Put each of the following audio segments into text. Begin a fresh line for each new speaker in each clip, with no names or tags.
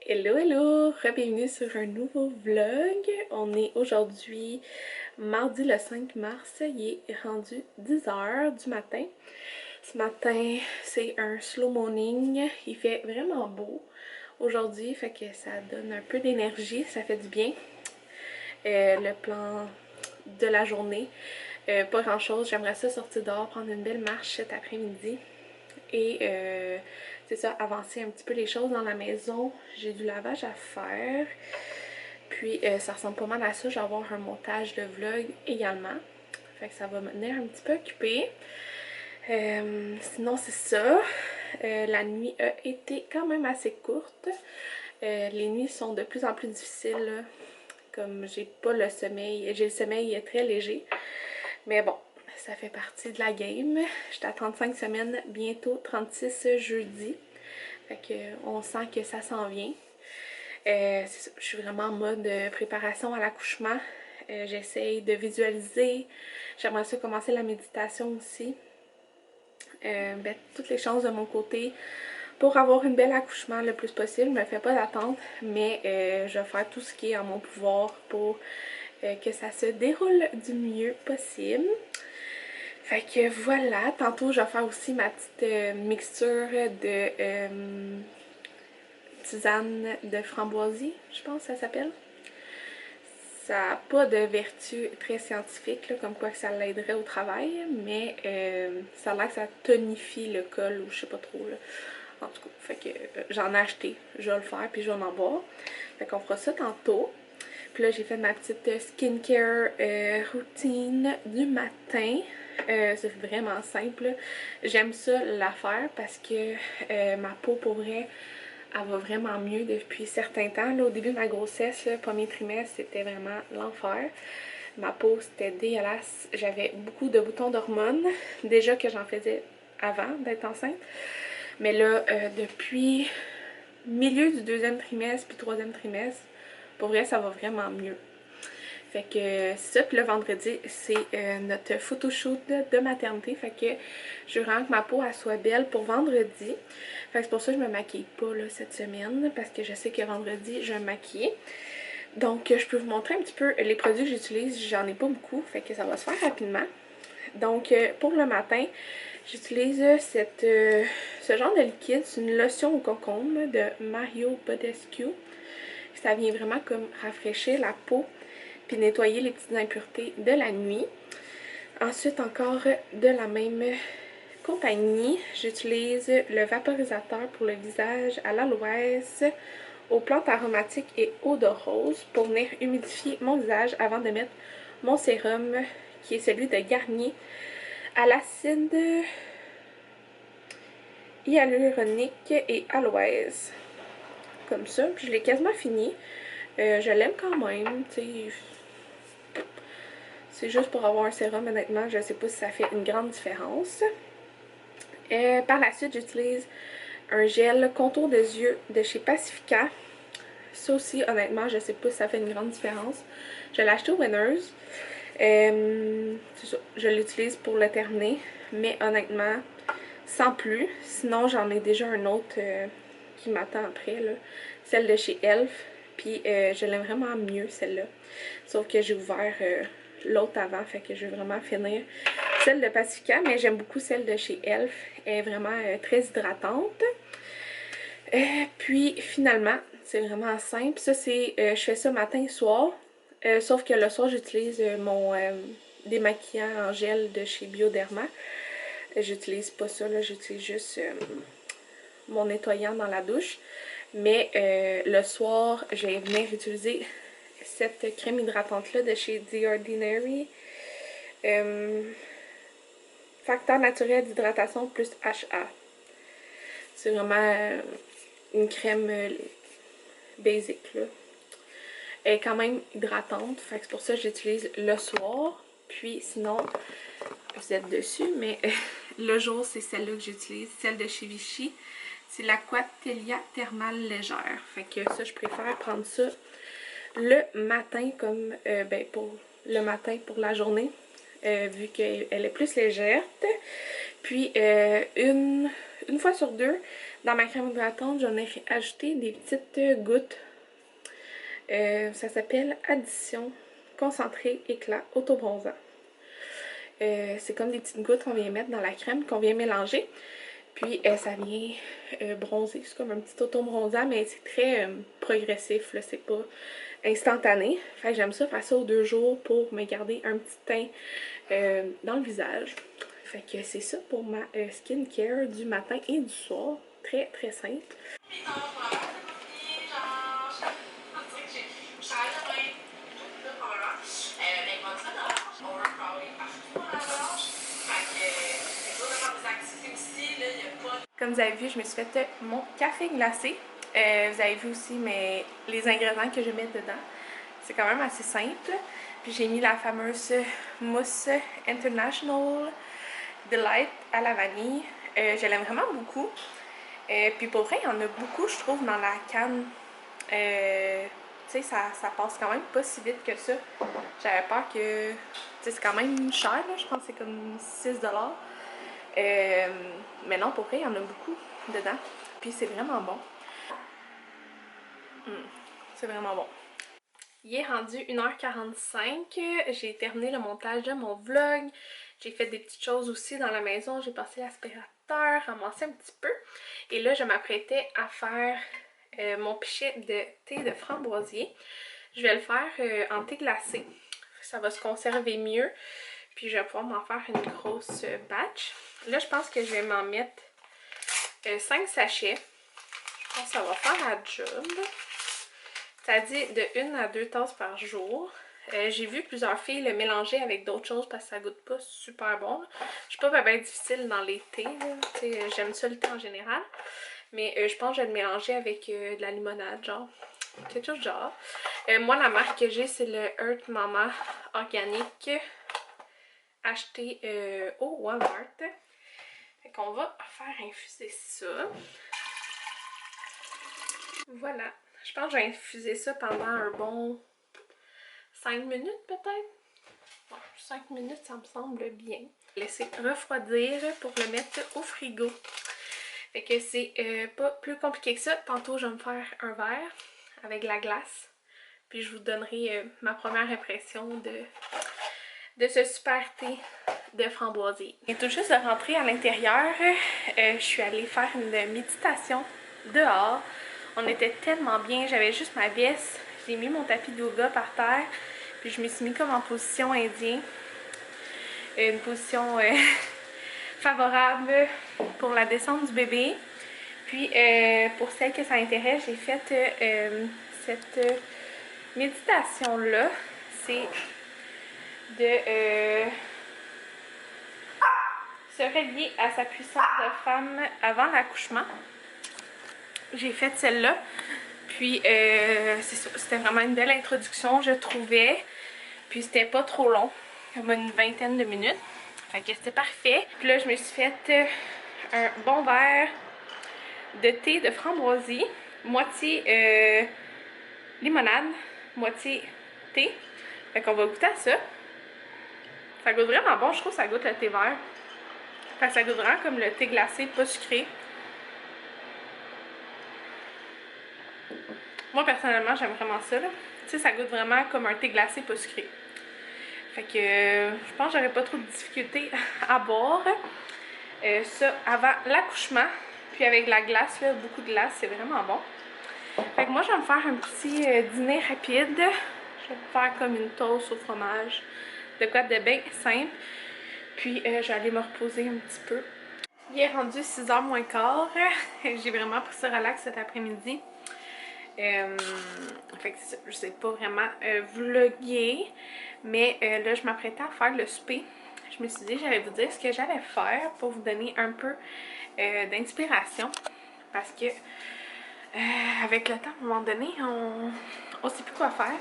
Hello, hello! Bienvenue sur un nouveau vlog. On est aujourd'hui mardi le 5 mars. Il est rendu 10 h du matin. Ce matin, c'est un slow morning. Il fait vraiment beau aujourd'hui, fait que ça donne un peu d'énergie, ça fait du bien. Le plan de la journée, pas grand chose. J'aimerais ça sortir dehors, prendre une belle marche cet après-midi. Et c'est ça, avancer un petit peu les choses dans la maison. J'ai du lavage à faire. Puis ça ressemble pas mal à ça. Je vais avoir un montage de vlog également. Fait que ça va me tenir un petit peu occupée. Sinon c'est ça. La nuit a été quand même assez courte. Les nuits sont de plus en plus difficiles. Là. Comme j'ai pas le sommeil. J'ai le sommeil très léger. Mais bon, ça fait partie de la game. J'étais à 35 semaines, bientôt 36 jeudi. Fait que on sent que ça s'en vient. C'est ça, je suis vraiment en mode préparation à l'accouchement. J'essaye de visualiser. J'aimerais ça commencer la méditation aussi. Ben, toutes les chances de mon côté pour avoir une belle accouchement le plus possible. Je me fais pas d'attente, mais je vais faire tout ce qui est en mon pouvoir pour que ça se déroule du mieux possible. Fait que voilà, tantôt je vais faire aussi ma petite mixture de tisane de framboisie, je pense que ça s'appelle. Ça n'a pas de vertu très scientifique, là, comme quoi que ça l'aiderait au travail, mais ça a l'air que ça tonifie le col ou je sais pas trop. Là. En tout cas, fait que j'en ai acheté, je vais le faire puis je vais en boire. Fait qu'on fera ça tantôt. Puis là, j'ai fait ma petite skincare routine du matin. C'est vraiment simple. J'aime ça la faire parce que ma peau, pour vrai, elle va vraiment mieux depuis certains temps. Là, au début de ma grossesse, le premier trimestre, c'était vraiment l'enfer. Ma peau, c'était dégueulasse. J'avais beaucoup de boutons d'hormones. Déjà que j'en faisais avant d'être enceinte. Mais là, depuis milieu du deuxième trimestre puis troisième trimestre, pour vrai, ça va vraiment mieux. Fait que c'est ça, puis le vendredi, c'est notre photoshoot de maternité. Fait que je veux vraiment que ma peau elle soit belle pour vendredi. Fait que c'est pour ça que je me maquille pas là, cette semaine, parce que je sais que vendredi, je vais me maquiller. Donc je peux vous montrer un petit peu les produits que j'utilise. J'en ai pas beaucoup, fait que ça va se faire rapidement. Donc pour le matin, j'utilise ce genre de liquide. C'est une lotion au concombre de Mario Badescu. Ça vient vraiment comme rafraîchir la peau puis nettoyer les petites impuretés de la nuit. Ensuite, encore de la même compagnie, j'utilise le vaporisateur pour le visage à l'aloès, aux plantes aromatiques et eau de rose pour venir humidifier mon visage avant de mettre mon sérum qui est celui de Garnier à l'acide hyaluronique et aloès. Comme ça, puis je l'ai quasiment fini. Je l'aime quand même, tu sais. C'est juste pour avoir un sérum, honnêtement, je ne sais pas si ça fait une grande différence. Par la suite, j'utilise un gel contour des yeux de chez Pacifica. Ça aussi, honnêtement, je ne sais pas si ça fait une grande différence. Je l'ai acheté au Winners. Je l'utilise pour le terminer, mais honnêtement, sans plus. Sinon, j'en ai déjà un autre qui m'attend après, là. Celle de chez Elf. Puis je l'aime vraiment mieux, celle-là. Sauf que j'ai ouvert l'autre avant, fait que je vais vraiment finir celle de Pacifica, mais j'aime beaucoup celle de chez Elf. Elle est vraiment très hydratante. Puis finalement, c'est vraiment simple. Ça, c'est je fais ça matin et soir. Sauf que le soir, j'utilise mon démaquillant en gel de chez Bioderma. J'utilise pas ça, là, j'utilise juste mon nettoyant dans la douche. Mais le soir, je vais venir utiliser cette crème hydratante-là de chez The Ordinary. Facteur naturel d'hydratation plus HA. C'est vraiment une crème basic, là. Elle est quand même hydratante, fait que c'est pour ça que j'utilise le soir. Puis sinon, vous êtes dessus, mais le jour, c'est celle-là que j'utilise, celle de chez Vichy. C'est l'Aquatelia Thermale Légère. Fait que ça, je préfère prendre ça le matin comme, ben pour le matin pour la journée, vu qu'elle est plus légère. Puis une fois sur deux, Dans ma crème hydratante, j'en ai ajouté des petites gouttes. Ça s'appelle Addition Concentré Éclat Autobronzant. C'est comme des petites gouttes qu'on vient mettre dans la crème, qu'on vient mélanger. Puis ça vient bronzer. C'est comme un petit auto-bronzant, mais c'est très progressif, là, c'est pas instantané. Fait que j'aime ça faire ça aux 2 jours pour me garder un petit teint dans le visage. Fait que c'est ça pour ma skincare du matin et du soir. Très très simple. Comme vous avez vu, je me suis fait mon café glacé. Vous avez vu aussi les ingrédients que je mets dedans. C'est quand même assez simple. Puis j'ai mis la fameuse mousse International Delight à la vanille. Je l'aime vraiment beaucoup. Puis pour vrai, il y en a beaucoup, je trouve, dans la canne. Tu sais, ça passe quand même pas si vite que ça. J'avais peur que... Tu sais, c'est quand même cher, là. Je pense que c'est comme 6 $. Mais non, pour vrai, il y en a beaucoup dedans. Puis c'est vraiment bon. C'est vraiment bon. Il est rendu 1h45. J'ai terminé le montage de mon vlog. J'ai fait des petites choses aussi dans la maison. J'ai passé l'aspirateur, ramassé un petit peu. Et là, je m'apprêtais à faire mon pichet de thé de framboisier. Je vais le faire en thé glacé. Ça va se conserver mieux. Puis je vais pouvoir m'en faire une grosse batch. Là, je pense que je vais m'en mettre 5 sachets. Je pense que ça va faire la job. Ça dit de 1 à 2 tasses par jour. J'ai vu plusieurs filles le mélanger avec d'autres choses parce que ça goûte pas super bon. Je suis pas bien difficile dans les thés. J'aime ça le thé en général. Mais je pense que je vais le mélanger avec de la limonade, genre. Quelque chose de genre. Moi, la marque que j'ai, c'est le Earth Mama organique. Acheté au Walmart. Fait qu'on va faire infuser ça. Voilà. Je pense que je vais infuser ça pendant un bon 5 minutes peut-être. Bon, 5 minutes, ça me semble bien. Laisser refroidir pour le mettre au frigo. Fait que c'est pas plus compliqué que ça. Tantôt, je vais me faire un verre avec la glace. Puis je vous donnerai ma première impression de ce super thé de framboisier. Et tout juste de rentrer à l'intérieur, je suis allée faire une méditation dehors. On était tellement bien, j'avais juste ma veste, j'ai mis mon tapis de yoga par terre, puis je me suis mis comme en position indien. Une position favorable pour la descente du bébé. Puis pour celles que ça intéresse, j'ai fait cette méditation-là. C'est de se relier à sa puissance de femme avant l'accouchement. J'ai fait celle-là. Puis c'est ça, c'était vraiment une belle introduction, je trouvais. Puis c'était pas trop long, comme une vingtaine de minutes. Fait que c'était parfait. Puis là, je me suis fait un bon verre de thé de framboisier. Moitié limonade, moitié thé. Fait qu'on va goûter à ça. Ça goûte vraiment bon, je trouve que ça goûte le thé vert. Fait que ça goûte vraiment comme le thé glacé, pas sucré. Moi, personnellement, j'aime vraiment ça, là. Tu sais, ça goûte vraiment comme un thé glacé, pas sucré. Fait que je pense que j'aurais pas trop de difficultés à boire. Ça avant l'accouchement. Puis avec la glace, là, beaucoup de glace, c'est vraiment bon. Fait que moi, je vais me faire un petit dîner rapide. Je vais me faire comme une toast au fromage. De quoi de bien simple. Puis je vais aller me reposer un petit peu. Il est rendu 6h moins quart. J'ai vraiment pris ça relax cet après-midi. Fait que je sais pas vraiment vlogger. Mais là, je m'apprêtais à faire le souper. Je me suis dit, j'allais vous dire ce que j'allais faire pour vous donner un peu d'inspiration. Parce que avec le temps, à un moment donné, on sait plus quoi faire.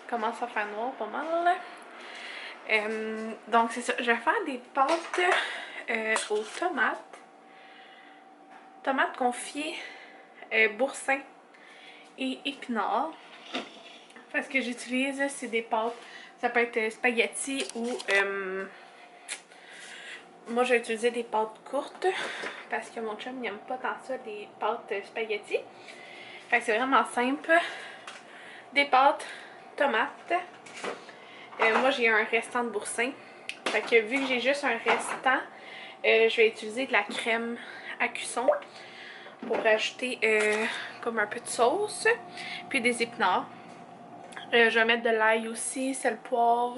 Il commence à faire noir pas mal. Donc c'est ça, je vais faire des pâtes aux tomates. Tomates confiées, boursin et épinards. Parce que j'utilise, c'est des pâtes, ça peut être spaghetti ou Moi, j'ai utilisé des pâtes courtes parce que mon chum n'aime pas tant ça, les pâtes spaghetti. Fait que c'est vraiment simple. Des pâtes, tomates. Moi, j'ai un restant de boursin. Fait que vu que j'ai juste un restant, je vais utiliser de la crème à cuisson pour rajouter comme un peu de sauce. Puis des épinards. Je vais mettre de l'ail aussi, sel, poivre.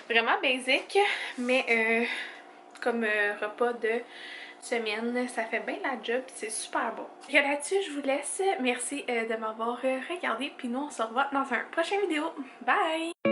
Vraiment basique, mais comme repas de semaine, ça fait bien la job, c'est super bon. Et là-dessus, je vous laisse. Merci de m'avoir regardé, puis nous on se revoit dans un prochain vidéo. Bye!